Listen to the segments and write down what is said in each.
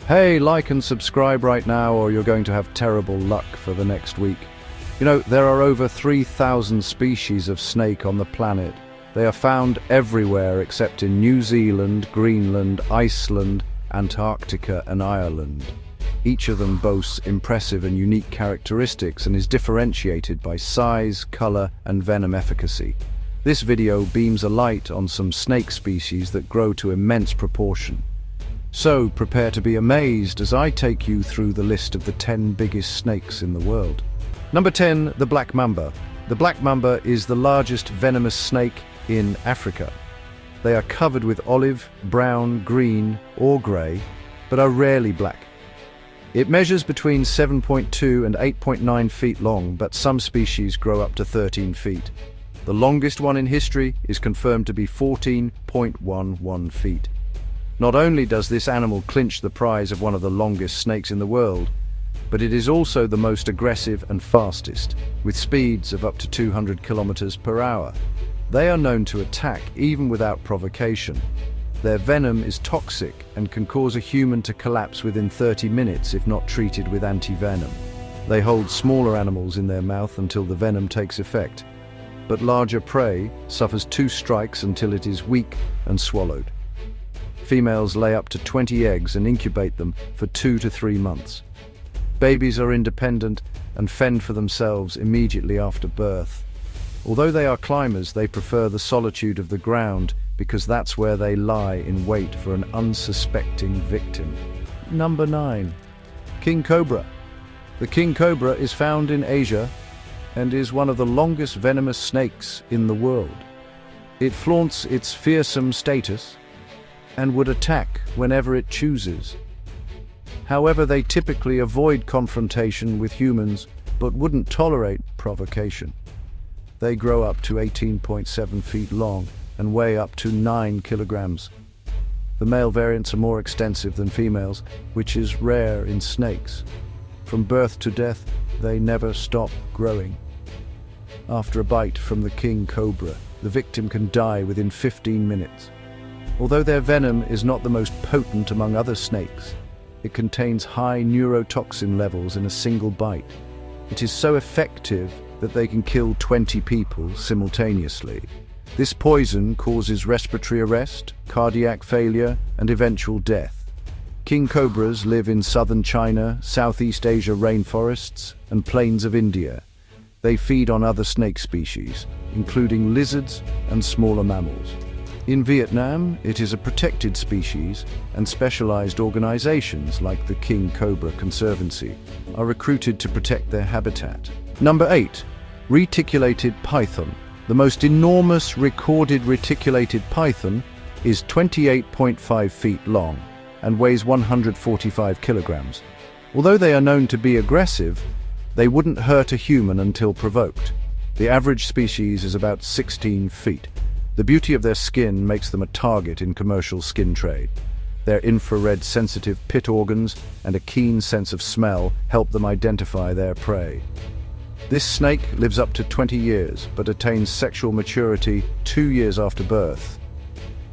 Hey, like and subscribe right now or you're going to have terrible luck for the next week. There are over 3,000 species of snake on the planet. They are found everywhere except in New Zealand, Greenland, Iceland, Antarctica and Ireland. Each of them boasts impressive and unique characteristics and is differentiated by size, color and venom efficacy. This video beams a light on some snake species that grow to immense proportion. So prepare to be amazed as I take you through the list of the 10 biggest snakes in the world. Number 10, the black mamba. The black mamba is the largest venomous snake in Africa. They are covered with olive, brown, green or grey, but are rarely black. It measures between 7.2 and 8.9 feet long, but some species grow up to 13 feet. The longest one in history is confirmed to be 14.11 feet. Not only does this animal clinch the prize of one of the longest snakes in the world, but it is also the most aggressive and fastest, with speeds of up to 200 kilometers per hour. They are known to attack even without provocation. Their venom is toxic and can cause a human to collapse within 30 minutes if not treated with anti-venom. They hold smaller animals in their mouth until the venom takes effect, but larger prey suffers 2 strikes until it is weak and swallowed. Females lay up to 20 eggs and incubate them for 2 to 3 months. Babies are independent and fend for themselves immediately after birth. Although they are climbers, they prefer the solitude of the ground because that's where they lie in wait for an unsuspecting victim. Number 9. King cobra. The king cobra is found in Asia and is one of the longest venomous snakes in the world. It flaunts its fearsome status and would attack whenever it chooses. However, they typically avoid confrontation with humans but wouldn't tolerate provocation. They grow up to 18.7 feet long and weigh up to 9 kilograms. The male variants are more extensive than females, which is rare in snakes. From birth to death, they never stop growing. After a bite from the king cobra, the victim can die within 15 minutes. Although their venom is not the most potent among other snakes, it contains high neurotoxin levels in a single bite. It is so effective that they can kill 20 people simultaneously. This poison causes respiratory arrest, cardiac failure, and eventual death. King cobras live in southern China, Southeast Asia rainforests, and plains of India. They feed on other snake species, including lizards and smaller mammals. In Vietnam, it is a protected species, and specialized organizations like the King Cobra Conservancy are recruited to protect their habitat. Number 8. Reticulated python. The most enormous recorded reticulated python is 28.5 feet long and weighs 145 kilograms. Although they are known to be aggressive, they wouldn't hurt a human until provoked. The average species is about 16 feet. The beauty of their skin makes them a target in commercial skin trade. Their infrared sensitive pit organs and a keen sense of smell help them identify their prey. This snake lives up to 20 years but attains sexual maturity 2 years after birth.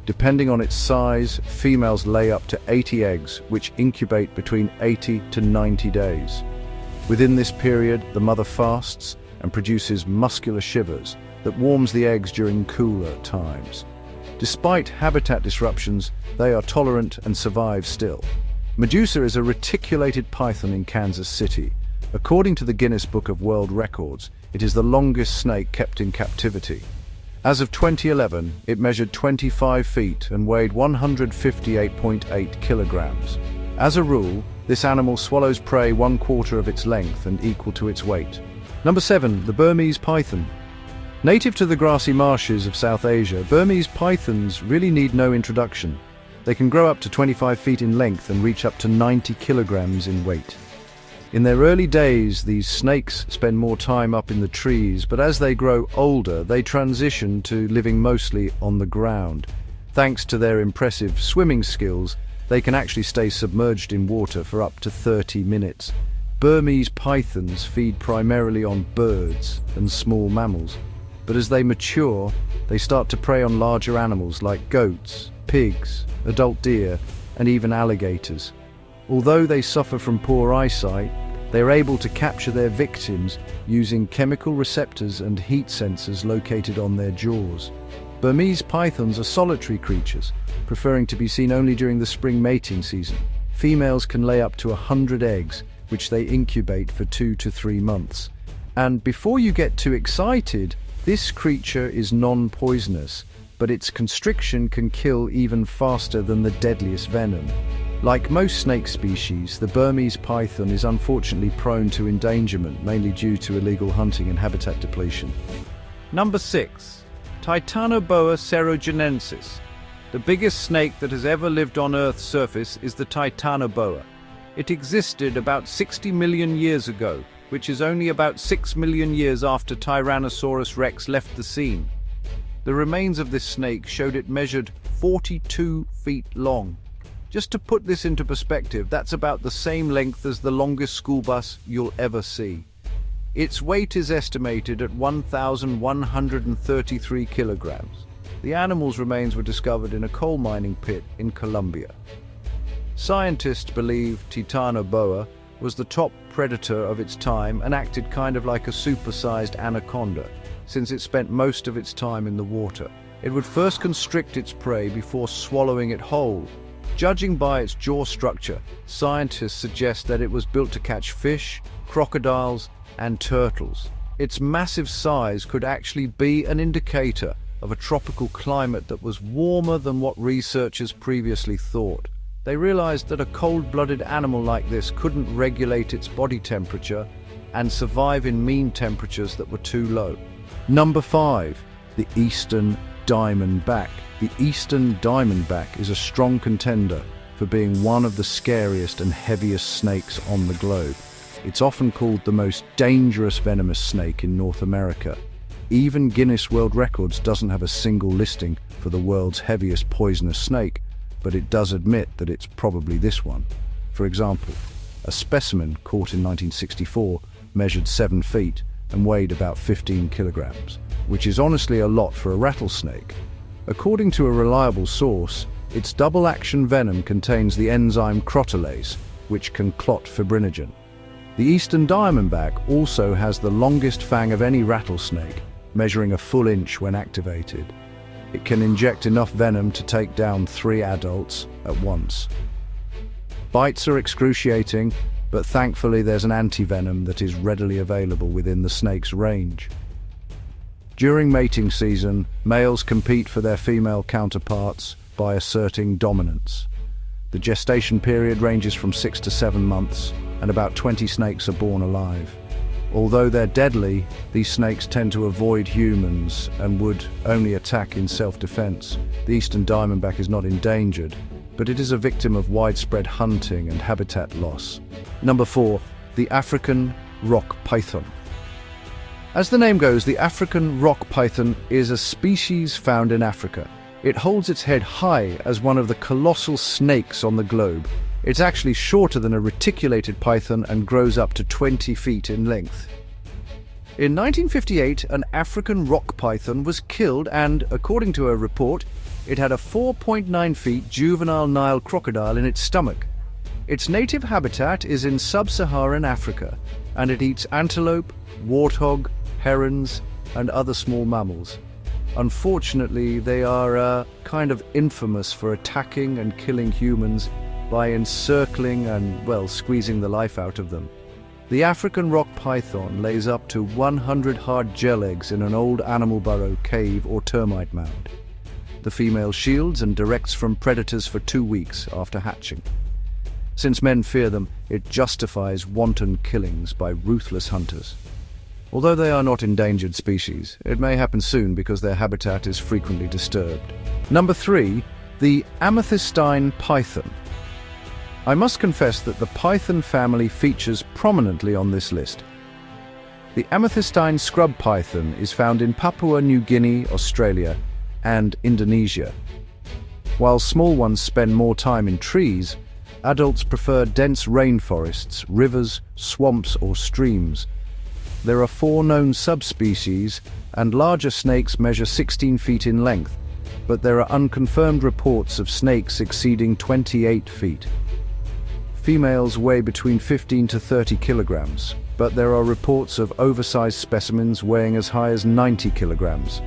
Depending on its size, females lay up to 80 eggs, which incubate between 80 to 90 days. Within this period, the mother fasts and produces muscular shivers that warms the eggs during cooler times. Despite habitat disruptions, they are tolerant and survive still. Medusa is a reticulated python in Kansas City. According to the Guinness Book of World Records, it is the longest snake kept in captivity. As of 2011, it measured 25 feet and weighed 158.8 kilograms. As a rule, this animal swallows prey 1/4 of its length and equal to its weight. Number 7. The Burmese python. Native to the grassy marshes of South Asia, Burmese pythons really need no introduction. They can grow up to 25 feet in length and reach up to 90 kilograms in weight. In their early days, these snakes spend more time up in the trees, but as they grow older, they transition to living mostly on the ground. Thanks to their impressive swimming skills, they can actually stay submerged in water for up to 30 minutes. Burmese pythons feed primarily on birds and small mammals, but as they mature, they start to prey on larger animals like goats, pigs, adult deer, and even alligators. Although they suffer from poor eyesight, they are able to capture their victims using chemical receptors and heat sensors located on their jaws. Burmese pythons are solitary creatures, preferring to be seen only during the spring mating season. Females can lay up to 100 eggs, which they incubate for 2 to 3 months. And before you get too excited, this creature is non-poisonous, but its constriction can kill even faster than the deadliest venom. Like most snake species, the Burmese python is unfortunately prone to endangerment, mainly due to illegal hunting and habitat depletion. Number 6. Titanoboa cerogenensis. The biggest snake that has ever lived on Earth's surface is the Titanoboa. It existed about 60 million years ago, which is only about 6 million years after Tyrannosaurus rex left the scene. The remains of this snake showed it measured 42 feet long. Just to put this into perspective, that's about the same length as the longest school bus you'll ever see. Its weight is estimated at 1,133 kilograms. The animal's remains were discovered in a coal mining pit in Colombia. Scientists believe Titanoboa was the top predator of its time and acted kind of like a supersized anaconda, since it spent most of its time in the water. It would first constrict its prey before swallowing it whole. Judging by its jaw structure, scientists suggest that it was built to catch fish, crocodiles, and turtles. Its massive size could actually be an indicator of a tropical climate that was warmer than what researchers previously thought. They realized that a cold-blooded animal like this couldn't regulate its body temperature and survive in mean temperatures that were too low. Number 5. The Eastern Diamondback. The Eastern Diamondback is a strong contender for being one of the scariest and heaviest snakes on the globe. It's often called the most dangerous venomous snake in North America. Even Guinness World Records doesn't have a single listing for the world's heaviest poisonous snake, but it does admit that it's probably this one. For example, a specimen caught in 1964 measured 7 feet and weighed about 15 kilograms, which is honestly a lot for a rattlesnake. According to a reliable source, its double-action venom contains the enzyme crotolase, which can clot fibrinogen. The Eastern Diamondback also has the longest fang of any rattlesnake, measuring a full inch when activated. It can inject enough venom to take down 3 adults at once. Bites are excruciating, but thankfully there's an anti-venom that is readily available within the snake's range. During mating season, males compete for their female counterparts by asserting dominance. The gestation period ranges from 6 to 7 months, and about 20 snakes are born alive. Although they're deadly, these snakes tend to avoid humans and would only attack in self-defense. The Eastern Diamondback is not endangered, but it is a victim of widespread hunting and habitat loss. Number 4. The African rock python. As the name goes, the African rock python is a species found in Africa. It holds its head high as one of the colossal snakes on the globe. It's actually shorter than a reticulated python and grows up to 20 feet in length. In 1958, an African rock python was killed and, according to a report, it had a 4.9 feet juvenile Nile crocodile in its stomach. Its native habitat is in sub-Saharan Africa, and it eats antelope, warthog, herons, and other small mammals. Unfortunately, they are kind of infamous for attacking and killing humans by encircling and, well, squeezing the life out of them. The African rock python lays up to 100 hard gel eggs in an old animal burrow, cave, or termite mound. The female shields and directs from predators for 2 weeks after hatching. Since men fear them, it justifies wanton killings by ruthless hunters. Although they are not endangered species, it may happen soon because their habitat is frequently disturbed. Number 3. The amethystine python. I must confess that the python family features prominently on this list. The amethystine scrub python is found in Papua New Guinea, Australia, and Indonesia. While small ones spend more time in trees, adults prefer dense rainforests, rivers, swamps, or streams. There are 4 known subspecies, and larger snakes measure 16 feet in length, but there are unconfirmed reports of snakes exceeding 28 feet. Females weigh between 15 to 30 kilograms, but there are reports of oversized specimens weighing as high as 90 kilograms.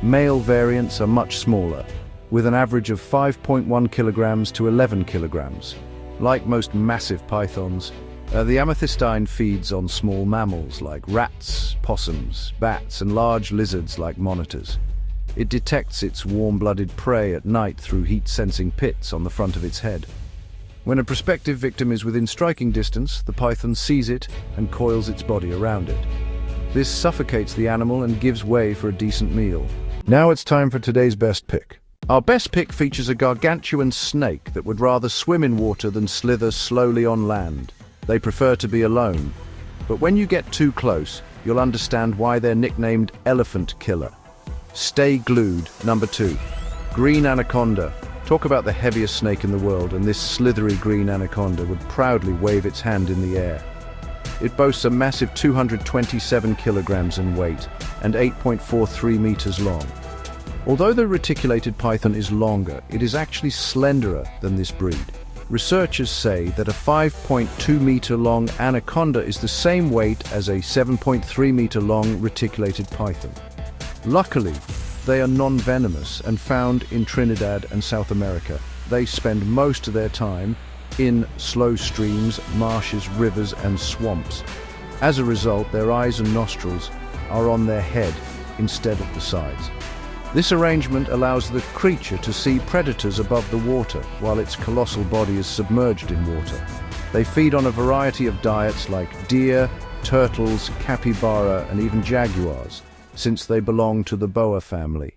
Male variants are much smaller, with an average of 5.1 kilograms to 11 kilograms. Like most massive pythons, the amethystine feeds on small mammals like rats, possums, bats, and large lizards like monitors. It detects its warm-blooded prey at night through heat-sensing pits on the front of its head. When a prospective victim is within striking distance, the python sees it and coils its body around it. This suffocates the animal and gives way for a decent meal. Now it's time for today's best pick. Our best pick features a gargantuan snake that would rather swim in water than slither slowly on land. They prefer to be alone. But when you get too close, you'll understand why they're nicknamed Elephant Killer. Stay glued, number 2. Green Anaconda. Talk about the heaviest snake in the world, and this slithery green anaconda would proudly wave its hand in the air. It boasts a massive 227 kilograms in weight and 8.43 meters long. Although the reticulated python is longer, it is actually slenderer than this breed. Researchers say that a 5.2 meter long anaconda is the same weight as a 7.3 meter long reticulated python. Luckily, they are non-venomous and found in Trinidad and South America. They spend most of their time in slow streams, marshes, rivers, and swamps. As a result, their eyes and nostrils are on their head instead of the sides. This arrangement allows the creature to see predators above the water while its colossal body is submerged in water. They feed on a variety of diets like deer, turtles, capybara, and even jaguars, since they belong to the boa family.